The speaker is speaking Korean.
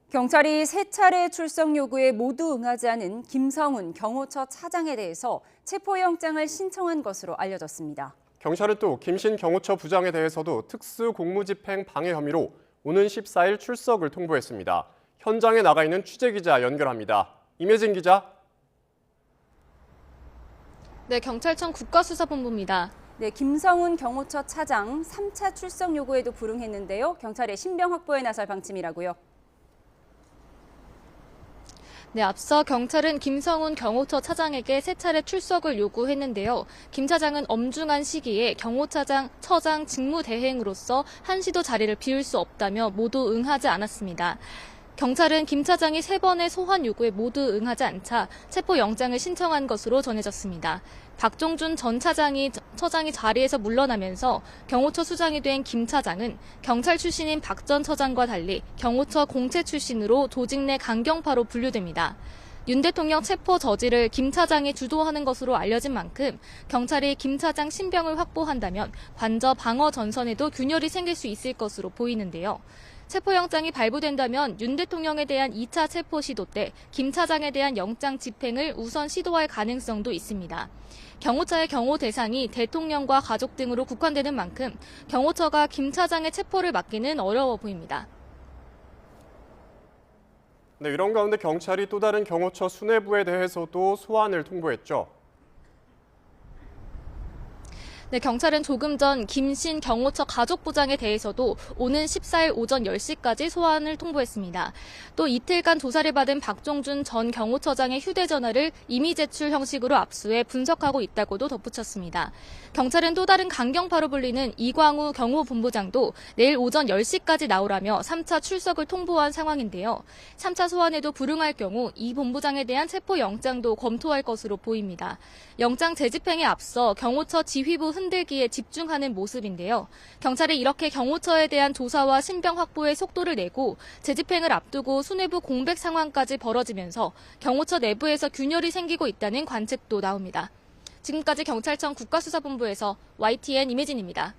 경찰이 세 차례 출석 요구에 모두 응하지 않은 김성훈 경호처 차장에 대해서 체포영장을 신청한 것으로 알려졌습니다. 경찰은 또 김신 경호처 부장에 대해서도 특수공무집행 방해 혐의로 오는 14일 출석을 통보했습니다. 현장에 나가 있는 취재기자 연결합니다. 임혜진 기자. 네, 경찰청 국가수사본부입니다. 네, 김성훈 경호처 차장 3차 출석 요구에도 불응했는데요. 경찰의 신병 확보에 나설 방침이라고요. 네, 앞서 경찰은 김성훈 경호처 차장에게 세 차례 출석을 요구했는데요. 김 차장은 엄중한 시기에 경호처장 직무대행으로서 한시도 자리를 비울 수 없다며 모두 응하지 않았습니다. 경찰은 김 차장이 세 번의 소환 요구에 모두 응하지 않자 체포영장을 신청한 것으로 전해졌습니다. 박종준 전 처장이 자리에서 물러나면서 경호처 수장이 된 김 차장은 경찰 출신인 박 전 처장과 달리 경호처 공채 출신으로 조직 내 강경파로 분류됩니다. 윤 대통령 체포 저지를 김 차장이 주도하는 것으로 알려진 만큼 경찰이 김 차장 신병을 확보한다면 관저 방어 전선에도 균열이 생길 수 있을 것으로 보이는데요. 체포영장이 발부된다면 윤 대통령에 대한 2차 체포 시도 때 김 차장에 대한 영장 집행을 우선 시도할 가능성도 있습니다. 경호처의 경호 대상이 대통령과 가족 등으로 국한되는 만큼 경호처가 김 차장의 체포를 막기는 어려워 보입니다. 네, 이런 가운데 경찰이 또 다른 경호처 수뇌부에 대해서도 소환을 통보했죠. 네, 경찰은 조금 전 김신 경호처 가족부장에 대해서도 오는 14일 오전 10시까지 소환을 통보했습니다. 또 이틀간 조사를 받은 박종준 전 경호처장의 휴대전화를 임의 제출 형식으로 압수해 분석하고 있다고도 덧붙였습니다. 경찰은 또 다른 강경파로 불리는 이광우 경호본부장도 내일 오전 10시까지 나오라며 3차 출석을 통보한 상황인데요. 3차 소환에도 불응할 경우 이 본부장에 대한 체포영장도 검토할 것으로 보입니다. 영장 재집행에 앞서 경호처 지휘부 흔들기에 집중하는 모습인데요. 경찰이 이렇게 경호처에 대한 조사와 신병 확보에 속도를 내고 재집행을 앞두고 수뇌부 공백 상황까지 벌어지면서 경호처 내부에서 균열이 생기고 있다는 관측도 나옵니다. 지금까지 경찰청 국가수사본부에서 YTN 임혜진입니다.